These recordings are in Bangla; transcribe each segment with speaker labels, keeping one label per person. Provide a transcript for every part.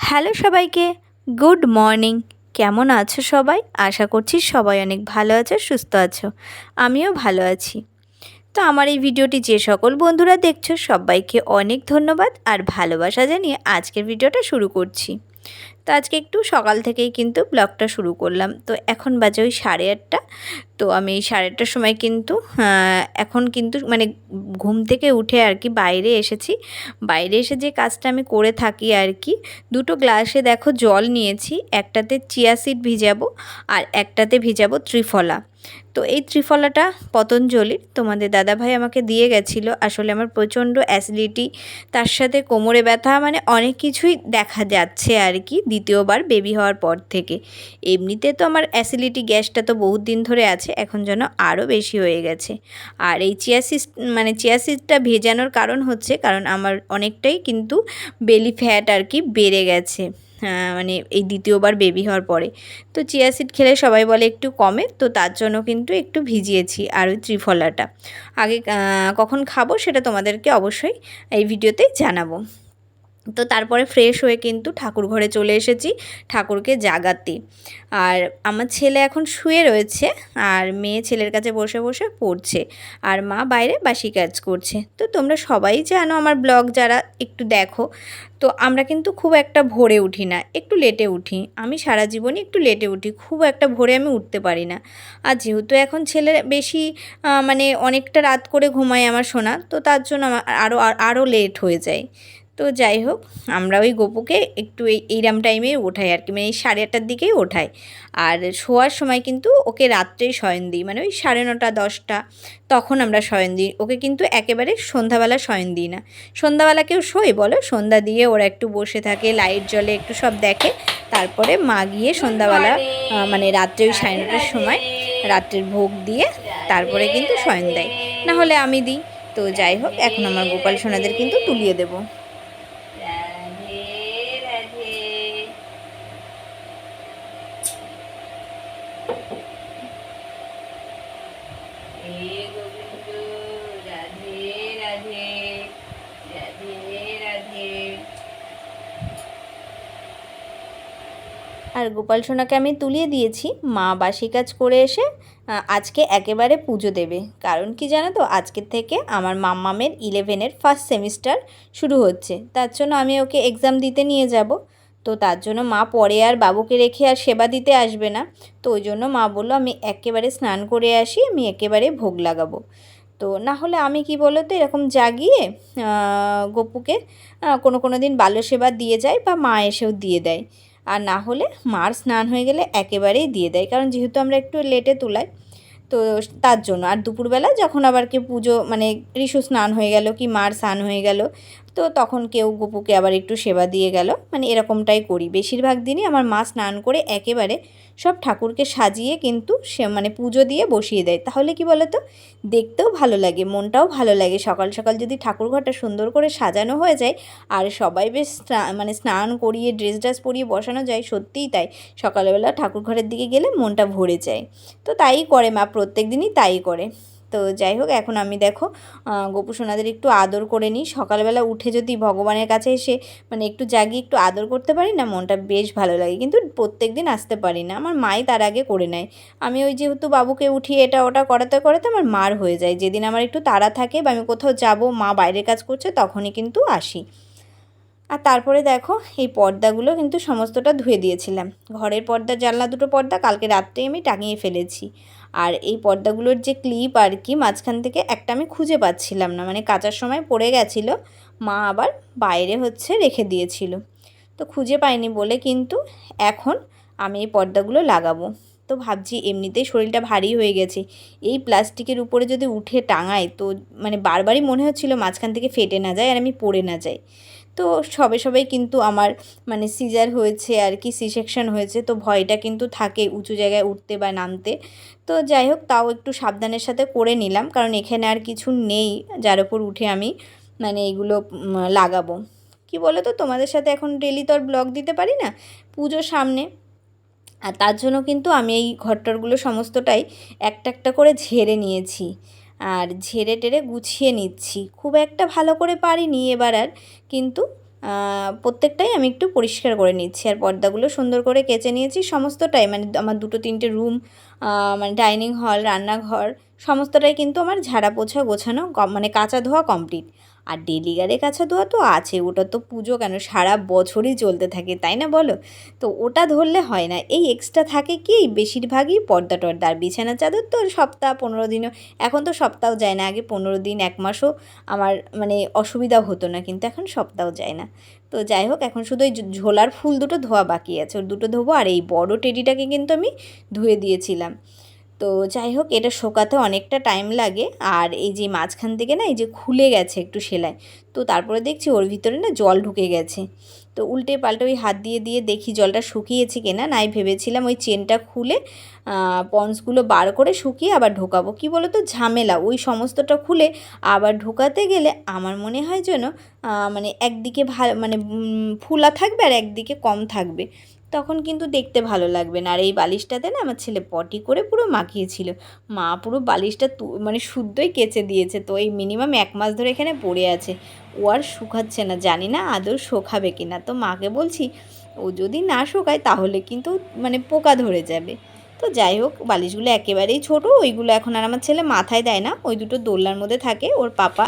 Speaker 1: হ্যালো সবাইকে, গুড মর্নিং। কেমন আছো সবাই? আশা করছি সবাই অনেক ভালো আছো, সুস্থ আছো। আমিও ভালো আছি। তো আমার এই ভিডিওটি যে সকল বন্ধুরা দেখছো সবাইকে অনেক ধন্যবাদ আর ভালোবাসা জানিয়ে আজকের ভিডিওটা শুরু করছি। তো আজকে একটু সকাল থেকেই কিন্তু ব্লগটা শুরু করলাম। তো এখন বাজে ওই 8:30। তো আমি এই 8:30টার সময় কিন্তু এখন কিন্তু মানে ঘুম থেকে উঠে আর কি বাইরে এসেছি। বাইরে এসে যে কাজটা আমি করে থাকি আর কি, দুটো গ্লাসে দেখো জল নিয়েছি। একটাতে চিয়া সিড ভিজাবো আর একটাতে ভিজাবো ত্রিফলা। তো এই ত্রিফলাটা পতঞ্জলির, তোমাদের দাদাভাই আমাকে দিয়ে গেছিলো। আসলে আমার প্রচণ্ড অ্যাসিডিটি, তার সাথে কোমরে ব্যথা, মানে অনেক কিছুই দেখা যাচ্ছে আর কি দ্বিতীয়বার বেবি হওয়ার পর থেকে। এমনিতে তো আমার অ্যাসিডিটি গ্যাসটা তো বহুত দিন ধরে আছে, এখন যেন আরও বেশি হয়ে গেছে। আর এই চিয়া সিডটা ভেজানোর কারণ হচ্ছে কারণ আমার অনেকটাই কিন্তু বেলি ফ্যাট আর কি বেড়ে গেছে, মানে এই দ্বিতীয়বার বেবি হওয়ার পরে। তো চিয়া সিড খেলে সবাই বলে একটু কমে, তো তার জন্য কিন্তু একটু ভিজিয়েছি। আর ওই ত্রিফলাটা আগে কখন খাবো সেটা তোমাদেরকে অবশ্যই এই ভিডিওতে জানাবো। তো তারপরে ফ্রেশ হয়ে কিন্তু ঠাকুর ঘরে চলে এসেছি ঠাকুরকে জাগাতে। আর আমার ছেলে এখন শুয়ে রয়েছে আর মেয়ে ছেলের কাছে বসে বসে পড়ছে, আর মা বাইরে বাসি কাজ করছে। তো তোমরা সবাই জানো আমার ব্লগ যারা একটু দেখো, তো আমরা কিন্তু খুব একটা ভোরে উঠি না, একটু লেটে উঠি। আমি সারা জীবনই একটু লেটে উঠি, খুব একটা ভোরে আমি উঠতে পারি না। আর যেহেতু এখন ছেলে বেশি মানে অনেকটা রাত করে ঘুমায় আমার সোনা, তো তার জন্য আমার আরও লেট হয়ে যায়। তো যাই হোক, আমরা ওই গপুকে একটু এইরকম টাইমে ওঠাই আর কি, মানে এই 8:30টার দিকেই ওঠাই। আর শোয়ার সময় কিন্তু ওকে রাত্রেই শয়ন দিই, মানে ওই 9:30 10টা তখন আমরা শয়ন দিই ওকে, কিন্তু একেবারে সন্ধ্যাবেলা শয়ন দিই না। সন্ধ্যাবেলা কেউ শোয় বলো? সন্ধ্যা দিয়ে ওরা একটু বসে থাকে, লাইট জ্বলে, একটু সব দেখে, তারপরে মা গিয়ে সন্ধ্যাবেলা মানে রাত্রে ওই 9:30টার সময় রাত্রের ভোগ দিয়ে তারপরে কিন্তু শয়ন দেয়, না হলে আমি দিই। তো যাই হোক, এখন আমার গোপাল সোনাদের কিন্তু তুলিয়ে দেবো। রাধে রাধে। হে গোবিন্দ, রাধে রাধে, রাধে রাধে। আর গোপাল সোনাকে আমি তুলিয়ে দিয়েছি। মা বাসি কাজ করে এসে আজকে একেবারে পুজো দেবে। কারণ কি জানো তো, আজকের থেকে আমার মাম্মামের 11-এর ফার্স্ট সেমিস্টার শুরু হচ্ছে, তার জন্য আমি ওকে এক্সাম দিতে নিয়ে যাব। তো তার জন্য মা পরে আর বাবুকে রেখে আর সেবা দিতে আসবে না। তো ওই জন্য মা বললো আমি একেবারে স্নান করে আসি, আমি একেবারে ভোগ লাগাবো। তো না হলে আমি কি বলো তো, এরকম জাগিয়ে গপুকে কোনো দিন বাল্য সেবা দিয়ে যায় বা মা এসেও দিয়ে দেয়। আর না হলে মার স্নান হয়ে গেলে একেবারেই দিয়ে দেয়, কারণ যেহেতু আমরা একটু লেটে তুলাই, তো তার জন্য। আর দুপুরবেলা যখন আবার কি পুজো মানে ঋষু স্নান হয়ে গেল কি মার স্নান হয়ে গেল, তো তখন কেউ গপুকে আবার একটু সেবা দিয়ে গেল, মানে এরকমটাই করি। বেশিরভাগ দিনই আমার মা স্নান করে একেবারে সব ঠাকুরকে সাজিয়ে কিন্তু সে মানে পুজো দিয়ে বসিয়ে দেয়। তাহলে কি বলো তো, দেখতেও ভালো লাগে, মনটাও ভালো লাগে। সকাল সকাল যদি ঠাকুরঘরটা সুন্দর করে সাজানো হয়ে যায় আর সবাই বেশ মানে স্নান করিয়ে ড্রেস পরিয়ে বসানো যায়, সত্যিই তাই সকালবেলা ঠাকুরঘরের দিকে গেলে মনটা ভরে যায়। তো তাই করে মা, প্রত্যেক দিনই তাই করে। তো যাই হোক, এখন আমি দেখো গোপু সোনাদের একটু আদর করে নিই। সকালবেলা উঠে যদি ভগবানের কাছে এসে মানে একটু জাগিয়ে একটু আদর করতে পারি না, মনটা বেশ ভালো লাগে। কিন্তু প্রত্যেক দিন আসতে পারি না, আমার মাই তার আগে করে নেয়। আমি ওই যেহেতু বাবুকে উঠিয়ে এটা ওটা করাতে করাতে আমার মার হয়ে যায়। যেদিন আমার একটু তাড়া থাকে বা আমি কোথাও যাব, মা বাইরের কাজ করছে, তখনই কিন্তু আসি। আর তারপরে দেখো, এই পর্দাগুলো কিন্তু সমস্তটা ধুয়ে দিয়েছিলাম। ঘরের পর্দা, জানলা দুটো পর্দা কালকে রাত্রেই আমি টাঙিয়ে ফেলেছি। আর এই পর্দাগুলোর যে ক্লিপ আর কি, মাঝখান থেকে একটা আমি খুঁজে পাচ্ছিলাম না, মানে কাচার সময় পড়ে গেছিলো, মা আবার বাইরে হচ্ছে রেখে দিয়েছিল। তো খুঁজে পাইনি বলে কিন্তু এখন আমি এই পর্দাগুলো লাগাবো। তো ভাবছি এমনিতেই শরীরটা ভারী হয়ে গেছে, এই প্লাস্টিকের উপরে যদি উঠে টাঙাই তো মানে বারবারই মনে হচ্ছিলো মাঝখান থেকে ফেটে না যায় আর আমি পড়ে না যাই। তো সবে কিন্তু আমার মানে সিজার হয়েছে আর কি, সি সেকশন হয়েছে, তো ভয়টা কিন্তু থাকে উঁচু জায়গায় উঠতে বা নামতে। তো যাই হোক, তাও একটু সাবধানের সাথে করে নিলাম, কারণ এখানে আর কিছু নেই যার ওপর উঠে আমি মানে এইগুলো লাগাবো। কি বলো তো, তোমাদের সাথে এখন ডেলি তো আর ব্লগ দিতে পারি না, পুজোর সামনে। আর তার জন্য কিন্তু আমি এই ঘরটরগুলো সমস্তটাই একটা একটা করে ঝেড়ে নিয়েছি, আর ঝেড়ে টেরে গুছিয়ে নিচ্ছি। খুব একটা ভালো করে পারিনি এবার আর, কিন্তু প্রত্যেকটাই আমি একটু পরিষ্কার করে নিচ্ছি। আর পর্দাগুলো সুন্দর করে কেচে নিয়েছি সমস্তটাই, মানে আমার 2-3টে রুম, মানে ডাইনিং হল, রান্নাঘর সমস্তটাই কিন্তু আমার ঝাড়া পোছা গোছানো মানে কাচা ধোয়া কমপ্লিট। আর ডেলিগারে কাছা ধোয়া তো আছে, ওটা তো পুজো কেন সারা বছরই চলতে থাকে, তাই না বলো? তো ওটা ধরলে হয় না, এই এক্সট্রা থাকে কি বেশিরভাগই পর্দা টর্দা। আর বিছানা চাদর তো সপ্তাহ 15 দিনও, এখন তো সপ্তাহ যায় না, আগে 15 দিন 1 মাসও আমার মানে অসুবিধা হতো না, কিন্তু এখন সপ্তাহ যায় না। তো যাই হোক, এখন শুধু ওই ঝোলার ফুল দুটো ধোয়া বাকি আছে, ওর দুটো ধোবো। আর এই বড় টেডিটাকে কিন্তু আমি ধুয়ে দিয়েছিলাম। তো যাই হোক, এটা শোকাতে অনেকটা টাইম লাগে। আর এই যে মাঝখান থেকে না এই যে খুলে গেছে একটু সেলাই, তো তারপরে দেখছি ওর ভিতরে না জল ঢুকে গেছে। তো উল্টে পাল্টে ওই হাত দিয়ে দিয়ে দেখি জলটা শুকিয়েছে কিনা। নাই ভেবেছিলাম ওই চেনটা খুলে পন্সগুলো বার করে শুকিয়ে আবার ঢোকাবো, কি বলো তো ঝামেলা ওই সমস্তটা খুলে আবার ঢোকাতে গেলে আমার মনে হয় যেন মানে একদিকে ভালো মানে ফুলা থাকবে আর একদিকে কম থাকবে, তখন কিন্তু দেখতে ভালো লাগবে না। আর এই বালিশটাতে না আমার ছেলে পটি করে পুরো মাখিয়েছিল, মা পুরো বালিশটা মানে শুদ্ধই কেচে দিয়েছে। তো এই মিনিমাম 1 মাস ধরে এখানে পড়ে আছে, ও আর শুকাচ্ছে না, জানি না আদৌ শোকাবে কি না। তো মাকে বলছি ও যদি না শোকায় তাহলে কিন্তু মানে পোকা ধরে যাবে। তো যাই হোক, বালিশগুলো একেবারেই ছোট, ওইগুলো এখন আর আমার ছেলে মাথায় দেয় না, ওই দুটো দোলনার মধ্যে থাকে। ওর পাপা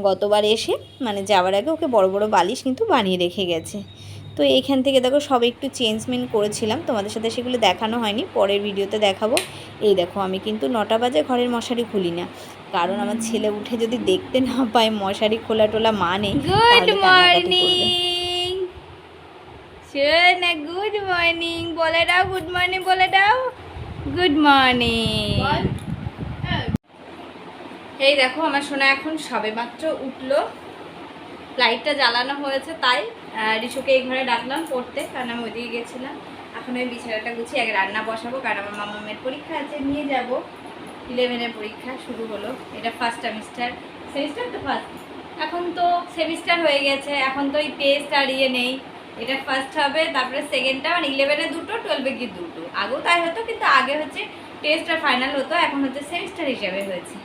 Speaker 1: গতবার এসে মানে যাওয়ার আগে ওকে বড় বড় বালিশ কিন্তু বানিয়ে রেখে গেছে। তো এইখান থেকে দেখো সব একটু চেঞ্জমেন্ট করেছিলাম, তোমাদের সাথে সেগুলো দেখানো হয়নি, পরের ভিডিওতে দেখাবো। এই দেখো আমি কিন্তু 9টা বাজে ঘরের মশারি খুলি না, কারণ আমার ছেলে উঠে যদি দেখতে না পায় মশারি খোলা টোলা মা নেই,
Speaker 2: গুড মর্নিং শোনা, গুড মর্নিং বলে দাও, গুড মর্নিং বলে দাও, গুড মর্নিং। এই দেখো আমার সোনা এখন সবে মাত্র উঠলো, লাইটটা জ্বালানো হয়েছে তাই রিশুকে এই ঘরে ডাকলাম পড়তে, কারণ আমি ওইদিকে গেছিলাম। এখন ওই বিছানাটা গুছিয়ে আগে রান্না বসাবো, কারণ আমার মামামের পরীক্ষা আছে, নিয়ে যাব। 11-এর পরীক্ষা শুরু হলো, এটা ফার্স্ট সেমিস্টার তো ফার্স্ট, এখন তো সেমিস্টার হয়ে গেছে, এখন তো এই টেস্ট আর ইয়ে নেই। এটা ফার্স্ট হবে, তারপরে সেকেন্ডটা, মানে 11-এ দুটো, 12-এ কি দুটো, আগেও তাই হতো, কিন্তু আগে হচ্ছে টেস্ট আর ফাইনাল হতো, এখন হচ্ছে সেমিস্টার হিসাবে হয়েছে।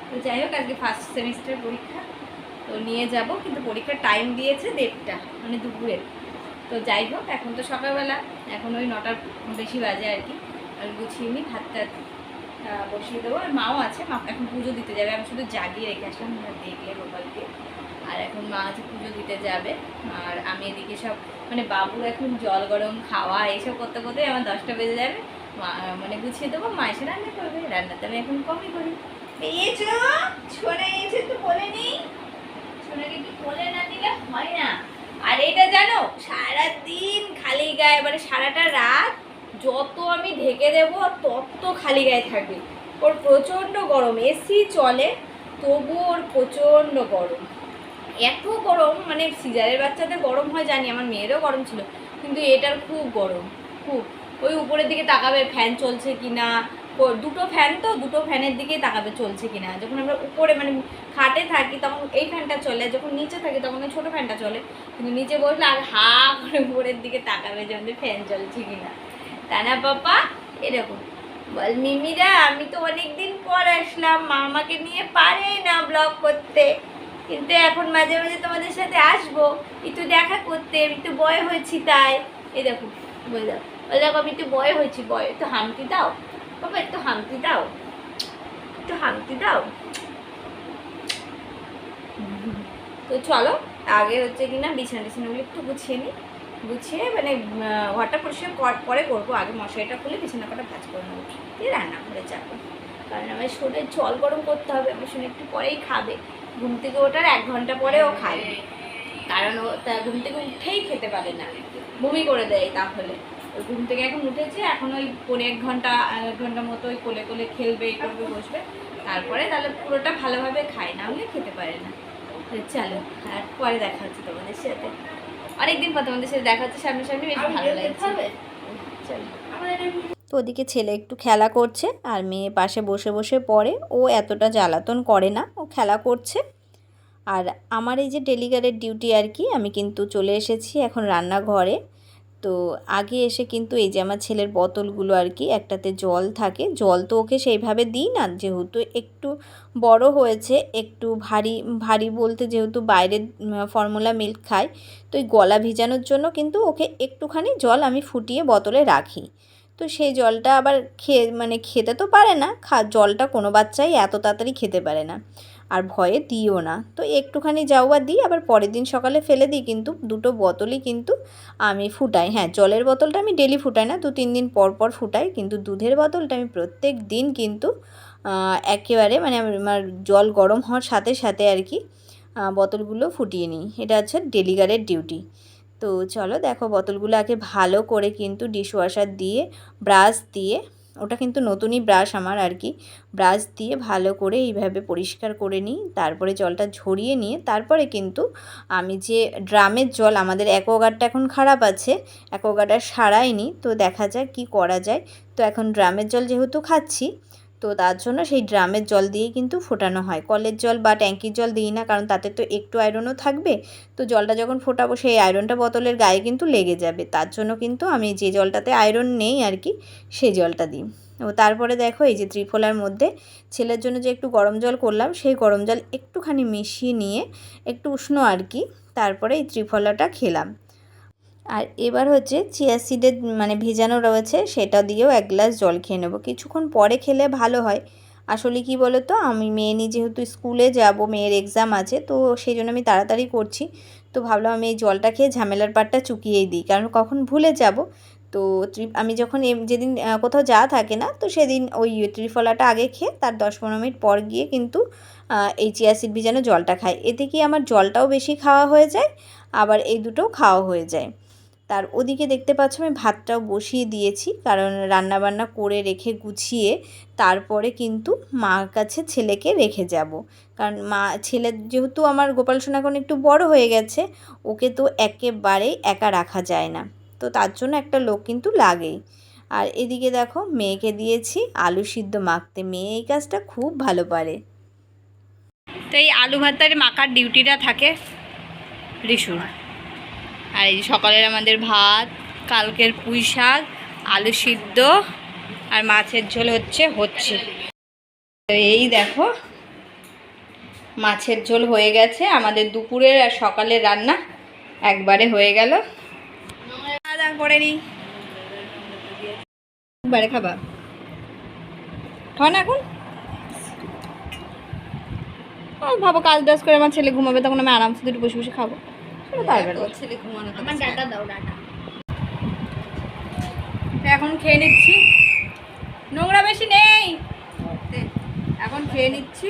Speaker 2: তো যাই হোক, আজকে ফার্স্ট সেমিস্টার পরীক্ষা, তো নিয়ে যাব, কিন্তু পরীক্ষার টাইম দিয়েছে 1:30 মানে দুপুরের। তো যাই হোক, এখন তো সকালবেলা, এখন ওই 9টার বেশি বাজে আর কি। আমি গুছিয়ে নিই, ভাতটা বসিয়ে দেবো। আর মাও আছে, মা এখন পুজো দিতে যাবে, আমি শুধু জাগিয়ে রেখে আসলাম দেখলে গোপালকে। আর এখন মা আছে পুজো দিতে যাবে, আর আমি এদিকে সব মানে বাবুর এখন জল গরম খাওয়া এইসব করতে করতে আমার 10টা বেজে যাবে। মা মানে গুছিয়ে দেবো, মা এসে রান্না করবে, রান্নাতে আমি এখন কমই করি। পেয়েছো ছোনা, এসে তো বলে নিই, সোনাকে কি কোলে না দিলে হয় না। আর এটা জানো, সারাদিন খালি গায়ে, মানে সারাটা রাত যত আমি ঢেকে দেব তত খালি গায়ে থাকবে। ওর প্রচণ্ড গরম, এসি চলে তবু ওর প্রচণ্ড গরম, এত গরম, মানে সিজারের বাচ্চাদের গরম হয় জানি, আমার মেয়েরও গরম ছিল, কিন্তু এটার খুব গরম, খুব। ওই উপরের দিকে তাকাবে ফ্যান চলছে কি না, দুটো ফ্যান, তো দুটো ফ্যানের দিকেই তাকাবে চলছে কি না। যখন আমরা উপরে মানে খাটে থাকি তখন এই ফ্যানটা চলে, যখন নিচে থাকি তখন ওই ছোটো ফ্যানটা চলে, কিন্তু নিচে বসলে আর হা করে উপরের দিকে তাকাবে যে আমাদের ফ্যান চলছে কি না, তাই না পাপা? এরকম বল মিমিরা, আমি তো অনেকদিন পর আসলাম, মা আমাকে নিয়ে পারে না ব্লগ করতে, কিন্তু এখন মাঝে মাঝে তোমাদের সাথে আসবো একটু দেখা করতে, একটু বয় হয়েছি তাই। এই দেখো বলে দাও, বলে দেখো আমি একটু বয় হয়েছি, বয় একটু হামতি দাও বাবা, একটু হামতি দাও, একটু হামতি দাও। তো চলো আগে হচ্ছে কিনা বিছানাগুলো একটু গুছিয়ে নিই, গুছিয়ে মানে ঘরটা পরিষ্কার পরে করবো, আগে মশারিটা খুলে বিছানা কটা ভাজ করে নেবো, দিয়ে রান্না করে যাবো, কারণ আমার শরীরে জল গরম করতে হবে। আমার শরীর একটু পরেই খাবে, ঘুম থেকে ওঠার 1 ঘন্টা পরে ও খায়, কারণ ও তা ঘুম থেকে উঠেই খেতে পারে না, বমি করে দেয়। তাহলে ওই ঘুম থেকে এখন উঠেছে, এখন ওই 1 ঘন্টা মতো ওই কোলে কোলে খেলবে, এই করবে, বসবে, তারপরে তাহলে পুরোটা ভালোভাবে খায়, না হলে খেতে পারে না। চলো, আর পরে দেখা হচ্ছে তোমাদের সাথে, অনেকদিন পর তোমাদের সাথে দেখা হচ্ছে সামনাসামনি, বেশ ভালো লাগছে। চলো।
Speaker 1: তো ওদিকে ছেলে একটু খেলা করছে আর মেয়ে পাশে বসে বসে পড়ে, ও এতটা জ্বালাতন করে না, ও খেলা করছে। আর আমার এই যে ডেলিগারের ডিউটি আর কি, আমি কিন্তু চলে এসেছি এখন রান্নাঘরে। তো আগে এসে কিন্তু এই যে আমার ছেলের বোতলগুলো আর কি, একটাতে জল থাকে, জল তো ওকে সেইভাবে দিই না, যেহেতু একটু বড় হয়েছে, একটু ভারী ভারী বলতে যেহেতু বাইরের ফর্মুলা মিল্ক খায়, তো এই গলা ভিজানোর জন্য কিন্তু ওকে একটুখানি জল আমি ফুটিয়ে বোতলে রাখি। তো সেই জলটা আবার খেতে তো পারে না, জলটা কোনো বাচ্চাই এত তাড়াতাড়ি খেতে পারে না, আর ভয়ে দিও না, তো একটুখানি যাও বা দিই, আবার পরের দিন সকালে ফেলে দিই। কিন্তু দুটো বোতলই কিন্তু আমি ফুটাই। হ্যাঁ, জলের বোতলটা আমি ডেলি ফুটাই না, 2-3 দিন পর পর ফুটাই, কিন্তু দুধের বোতলটা আমি প্রত্যেক দিন কিন্তু একেবারে আমার জল গরম হওয়ার সাথে সাথে আর কি বোতলগুলো ফুটিয়ে নিই। এটা হচ্ছে ডেলিভারের ডিউটি। তো চলো দেখো, বোতলগুলো আগে ভালো করে কিন্তু ডিশওয়াশার দিয়ে, ব্রাশ দিয়ে, ওটা কিন্তু নতুনই ব্রাশ আমার আর কি, ব্রাশ দিয়ে ভালো করে এইভাবে পরিষ্কার করে নিই। তারপরে জলটা ঝরিয়ে নিয়ে তারপরে কিন্তু আমি যে ড্রামের জল, আমাদের অ্যাকোয়াগার্ডটা এখন খারাপ আছে, অ্যাকোয়াগার্ডটা সারাইনি, তো দেখা যাক কি করা যায়। তো এখন ড্রামের জল যেহেতু খাচ্ছি, তো তার জন্য সেই ড্রামের জল দিয়েই কিন্তু ফোটানো হয়, কলের জল বা ট্যাঙ্কির জল দিই না, কারণ তাতে তো একটু আয়রনও থাকবে। তো জলটা যখন ফোটাবো সেই আয়রনটা বোতলের গায়ে কিন্তু লেগে যাবে, তার জন্য কিন্তু আমি যে জলটাতে আয়রন নেই আর কি সেই জলটা দিই। ও তারপরে দেখো, এই যে ত্রিফলার মধ্যে ছেলের জন্য যে একটু গরম জল করলাম, সেই গরম জল একটুখানি মিশিয়ে নিয়ে, একটু উষ্ণ আর কি, তারপরে এই ত্রিফলাটা খেলাম। আর এবার হচ্ছে চিয়া সিডের ভেজানো রয়েছে, সেটা দিয়েও 1 গ্লাস জল খেয়ে নেবো, কিছুক্ষণ পরে খেলে ভালো হয়। আসলে কি বলো তো, আমি মেয়ে নিয়ে যেহেতু স্কুলে যাব, মেয়ের এক্সাম আছে, তো সেই জন্য আমি তাড়াতাড়ি করছি। তো ভাবলাম আমি এই জলটা খেয়ে ঝামেলার পাটটা চুকিয়েই দিই, কারণ কখন ভুলে যাব। তো আমি যখন যেদিন কোথাও যাওয়া থাকে না, তো সেদিন ওই ত্রিফলাটা আগে খেয়ে তার 10-15 মিনিট পর গিয়ে কিন্তু এই চিয়া সিড ভিজানো জলটা খাই। এতে কি আমার জলটাও বেশি খাওয়া হয়ে যায়, আবার এই দুটোও খাওয়া হয়ে যায়। তার ওদিকে দেখতে পাচ্ছ আমি ভাতটাও বসিয়ে দিয়েছি, কারণ রান্নাবান্না করে রেখে গুছিয়ে তারপরে কিন্তু মার কাছে ছেলেকে রেখে যাব। কারণ ছেলে যেহেতু আমার গোপাল সোনা এখন একটু বড় হয়ে গেছে, ওকে তো একেবারেই একা রাখা যায় না, তো তার জন্য একটা লোক কিন্তু লাগেই। আর এদিকে দেখো, মেয়েকে দিয়েছি আলু সিদ্ধ মাখতে, মেয়ে এই কাজটা খুব ভালো পারে।
Speaker 2: তো এই আলু ভাতের মাখার ডিউটিটা থাকে রিশুর। আর এই সকালের আমাদের ভাত, কালকের পুঁই শাক, আলু সিদ্ধ আর মাছের ঝোল হচ্ছে। তো এই দেখো, মাছের ঝোল হয়ে গেছে, আমাদের দুপুরের আর সকালের রান্না একবারে হয়ে গেল। খাওয়া দাওয়া করে নিই, একবারে খাবা খাও না এখন। ভাবো কাজ টাজ করে আমার ছেলে ঘুমাবে, তখন আমি আরামসে দুটো বসে বসে খাবো। ছেলে ঘুমানো, আমার ডাটা দাও, ডাটা। এখন খেয়ে নিচ্ছি, নোংরা বেশি নেই, এখন খেয়ে নিচ্ছি।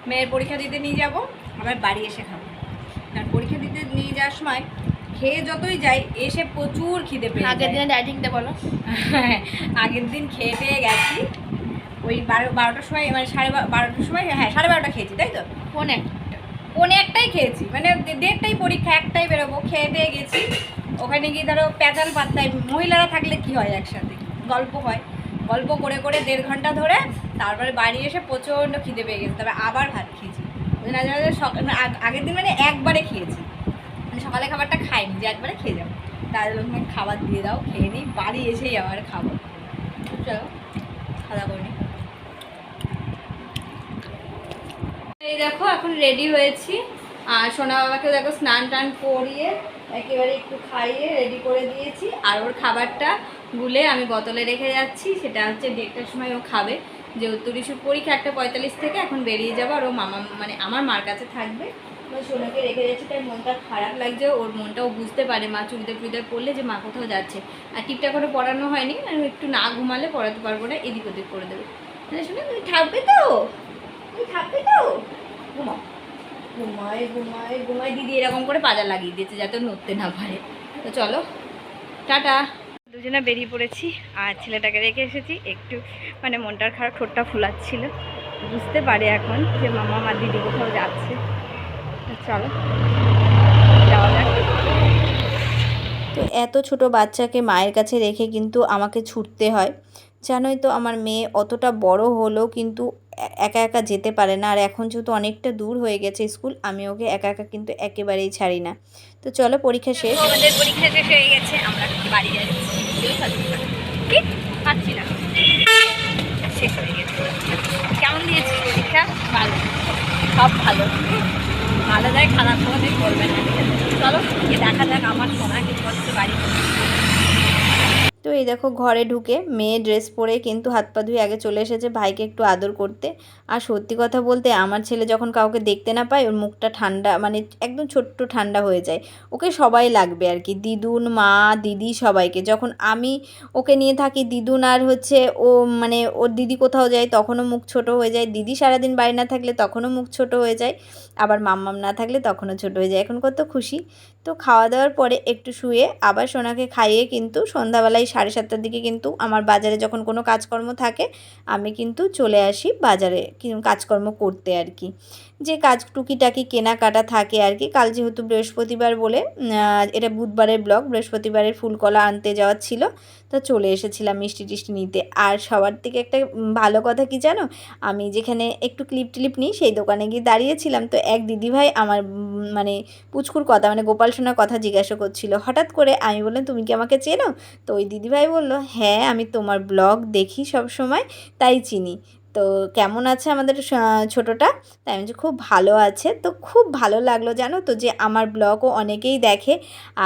Speaker 2: মেয়ের পরীক্ষা দিতে নিয়ে যাব, আবার বাড়ি এসে খাবো। কারণ পরীক্ষা দিতে নিয়ে যাওয়ার সময় খেয়ে যতই যাই, এসে প্রচুর খিদে পেয়ে যায়। আগের দিনে ডায়েটিংটা বলো। আগের দিন খেয়ে পেয়ে গেছি ওই 12টার সময়, 12টার সময়, হ্যাঁ 12:30 খেয়েছি, তাই তো? পৌনে একটাই খেয়েছি, 1:30টাই পরীক্ষা, 1টায় বেরোবো, খেয়ে দিয়ে গেছি। ওখানে গিয়ে ধরো প্যাচাল পাত্তায়, মহিলারা থাকলে কি হয়, একসাথে গল্প হয়, গল্প করে করে 1.5 ঘন্টা ধরে, তারপরে বাড়ি এসে প্রচণ্ড খিদে পেয়ে গেছে, তবে আবার ভাত খেয়েছি। আগের দিন একবারে খেয়েছি, সকালে খাবারটা খাইনি, যে একবারে খেয়ে যাবো, তার জন্য খাবার দিয়ে দাও, খেয়ে নিই, বাড়ি এসেই আবার খাবো। চলো খাওয়া করি। এই দেখো, এখন রেডি হয়েছি, আর সোনা বাবাকে দেখো স্নান টান করিয়ে একেবারে একটু খাইয়ে রেডি করে দিয়েছি। আর ওর খাবারটা গুলে আমি বোতলে রেখে যাচ্ছি, সেটা হচ্ছে 1:30টার সময় ও খাবে, যেহেতু রিশুর পরীক্ষা 1:45 থেকে, এখন বেরিয়ে যাবো, আর ও আমার মার কাছে থাকবে। সোনাকে রেখে যাচ্ছি, তাই মনটা খারাপ লাগছে, ওর মনটাও বুঝতে পারে মা চুড়িদার টুড়িদার পরলে যে মা কোথাও যাচ্ছে। আর টিপটা করে পড়ানো হয়নি, আর একটু না ঘুমালে পড়াতে পারবো না, এদিক ওদিক করে দেবে। শোনা তুমি থাকবে তো, ঘুমাও, ঘুমায় দিদি এরকম করে পাজা লাগিয়ে দিয়েছে যাতে নড়তে না পারে। তো চলো টাটা, দুজনে বেরিয়ে পড়েছি। আর ছেলেটাকে রেখে এসেছি, একটু মনটার খারাপ, ঠোঁটটা ফুলাচ্ছিল, বুঝতে পারে এখন যে মামা আমার দিদি কোথাও যাচ্ছে। চলো যাওয়া যাক।
Speaker 1: তো এত ছোট বাচ্চাকে মায়ের কাছে রেখে কিন্তু আমাকে ছুটতে হয়, জানোই তো আমার মেয়ে অতটা বড় হলেও কিন্তু একা একা যেতে পারে না, আর এখন যেহেতু অনেকটা দূর হয়ে গেছে স্কুল, আমি ওকে একা একা কিন্তু একেবারেই ছাড়ি না। তো চলো পরীক্ষা শেষ।
Speaker 2: আমাদের পরীক্ষা শেষ হয়ে গেছে, আমরা বাড়ি যাচ্ছি। কি পাচ্ছি না, শেষ হয়ে গেছে। কেমন দিয়েছিস পরীক্ষা? ভালো, সব ভালো। ভালো যায়, খারাপ হলে করবে না। চলো গিয়ে দেখা যাক আমার সোনা কি করছে বাড়ি।
Speaker 1: তো এই দেখো ঘরে ঢুকে মেয়ে ড্রেস পরে কিন্তু হাত পা ধুয়ে আগে চলে এসেছে ভাইকে একটু আদর করতে। আর সত্যি কথা বলতে আমার ছেলে যখন কাউকে দেখতে না পায় ওর মুখটা ঠান্ডা, মানে একদম ছোট্ট ঠান্ডা হয়ে যায়। ওকে সবাই লাগবে আর কি, দিদুন, মা, দিদি, সবাইকে। যখন আমি ওকে নিয়ে থাকি, দিদুন আর হচ্ছে ও, মানে ওর দিদি কোথাও যায় তখনও মুখ ছোট হয়ে যায়, দিদি সারাদিন বাড়ি না থাকলে তখনও মুখ ছোট হয়ে যায়, আবার মাম্মাম না থাকলে তখনও ছোট হয়ে যায়। এখন কত খুশি। তো খাওয়া দাওয়ার পরে একটু শুয়ে আবার সোনাকে খাইয়ে কিন্তু সন্ধ্যাবেলায় 7:30টার দিকে কিন্তু আমার বাজারে যখন কোনো কাজকর্ম থাকে আমি কিন্তু চলে আসি বাজারে কাজকর্ম করতে আর কি, যে কাজ টুকিটাকি কেনাকাটা থাকে আর কি। কাল যেহেতু বৃহস্পতিবার বলে এটা বুধবারের ব্লগ, বৃহস্পতিবারের ফুলকলা আনতে যাওয়ার ছিল, তো চলে এসেছিলাম মিষ্টি টিষ্টি নিতে। আর সবার থেকে একটা ভালো কথা কি জানো, আমি যেখানে একটু ক্লিপ টিলিপ নিই সেই দোকানে গিয়ে দাঁড়িয়েছিলাম, তো এক দিদিভাই আমার মানে পুচকুর কথা, মানে গোপাল সোনার কথা জিজ্ঞাসা করছিল। হঠাৎ করে আমি বললাম, তুমি কি আমাকে চেনো? তো ওই দিদিভাই বলল, হ্যাঁ আমি তোমার ব্লগ দেখি সব সময়, তাই চিনি। তো কেমন আছে আমাদের ছোটোটা? তাই আমি বলছি খুব ভালো আছে। তো খুব ভালো লাগলো জানো তো যে আমার ব্লগও অনেকেই দেখে,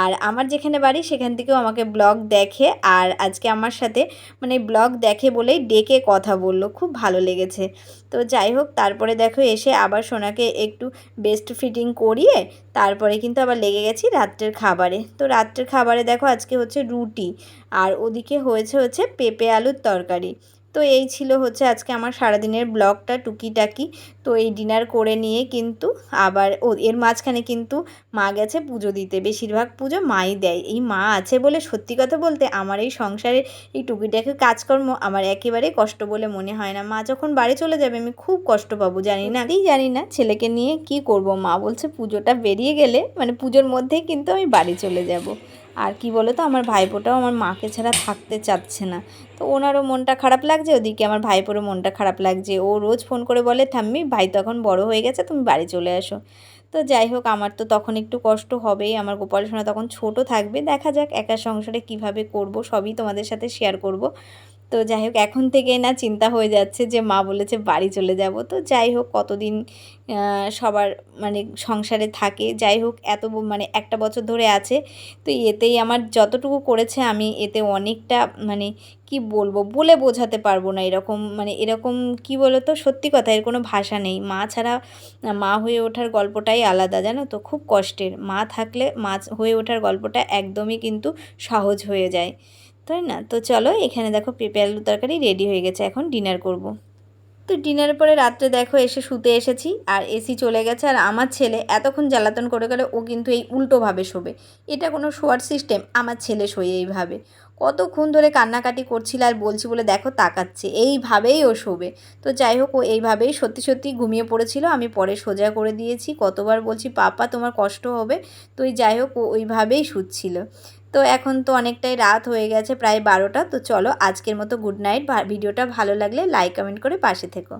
Speaker 1: আর আমার যেখানে বাড়ি সেখান থেকেও আমাকে ব্লগ দেখে, আর আজকে আমার সাথে মানে ব্লগ দেখে বলেই ডেকে কথা বলল, খুব ভালো লেগেছে। তো যাই হোক, তারপরে দেখো এসে আবার সোনাকে একটু বেস্ট ফিটিং করিয়ে তারপরে কিন্তু আবার লেগে গেছি রাত্রের খাবারে। তো রাত্রের খাবারে দেখো আজকে হচ্ছে রুটি, আর ওদিকে হচ্ছে পেঁপে আলুর তরকারি। তো এই ছিল হচ্ছে আজকে আমার সারাদিনের ব্লগটা টুকিটাকি। তো এই ডিনার করে নিয়ে কিন্তু আবার এর মাঝখানে কিন্তু মা গেছে পুজো দিতে, বেশিরভাগ পুজো মাই দেয়। এই মা আছে বলে সত্যি কথা বলতে আমার এই সংসারে এই টুকিটাকি কাজকর্ম আমার একেবারে কষ্ট বলে মনে হয় না। মা যখন বাড়ি চলে যাবে আমি খুব কষ্ট পাবো, জানি না ছেলেকে নিয়ে কি করব। মা বলছে পুজোটা বেরিয়ে গেলে, মানে পুজোর মধ্যেই কিন্তু আমি বাড়ি চলে যাব। আর কি বলো তো, আমার ভাইপোটাও আমার মাকে ছাড়া থাকতে চাচ্ছে না। তো ওনারও মনটা খারাপ লাগছে, ওদিকে আমার ভাইপোরও মনটা খারাপ লাগছে। ও রোজ ফোন করে বলে, ঠাম্মি ভাই তো এখন বড় হয়ে গেছে, তুমি বাড়ি চলে আসো। তো যাই হোক, আমার তো তখন একটু কষ্ট হবেই, আমার গোপাল সোনা তখন ছোট থাকবে। দেখা যাক একা সংসারে কিভাবে করব, সবই তোমাদের সাথে শেয়ার করব। তো যাই হোক, এখন থেকে না চিন্তা হয়ে যাচ্ছে যে মা বলেছে বাড়ি চলে যাব। তো যাই হোক, কতদিন সবার মানে সংসারে থাকে, যাই হোক এত মানে একটা বছর ধরে আছে। তো এতেই আমার যতটুকু করেছে আমি এতে অনেকটা, মানে কি বলবো, বলে বোঝাতে পারবো না। এরকম মানে এরকম কি বলো তো, সত্যি কথা এর কোনো ভাষা নেই। মা ছাড়া মা হয়ে ওঠার গল্পটাই আলাদা, জানো তো, খুব কষ্টের। মা থাকলে মা হয়ে ওঠার গল্পটা একদমই কিন্তু সহজ হয়ে যায়, তাই না? তো চলো, এখানে দেখো পেঁপে আলুর তরকারি রেডি হয়ে গেছে, এখন ডিনার করব। তো ডিনারের পরে রাত্রে দেখো এসে শুতে এসেছি, আর এসি চলে গেছে। আর আমার ছেলে এতক্ষণ জ্বালাতন করে গেলে ও কিন্তু এই উল্টোভাবে শোবে। এটা কোনো শোয়ার সিস্টেম? আমার ছেলে শোয়ে এইভাবে। কতক্ষণ ধরে কান্নাকাটি করছিল আর বলছি বলে দেখো তাকাচ্ছে, এইভাবেই ও শোবে। তো যাই হোক, ও এইভাবেই সত্যি সত্যি ঘুমিয়ে পড়েছিল। আমি পরে সোজা করে দিয়েছি, কতবার বলছি পাপা তোমার কষ্ট হবে। তো যাই হোক, ও ওইভাবেই শুচ্ছিল। তো এখন তো অনেকটাই রাত হয়ে গেছে, প্রায় 12টা। তো চলো আজকের মতো গুড নাইট। ভিডিওটা ভালো লাগলে লাইক কমেন্ট করে পাশে থেকো।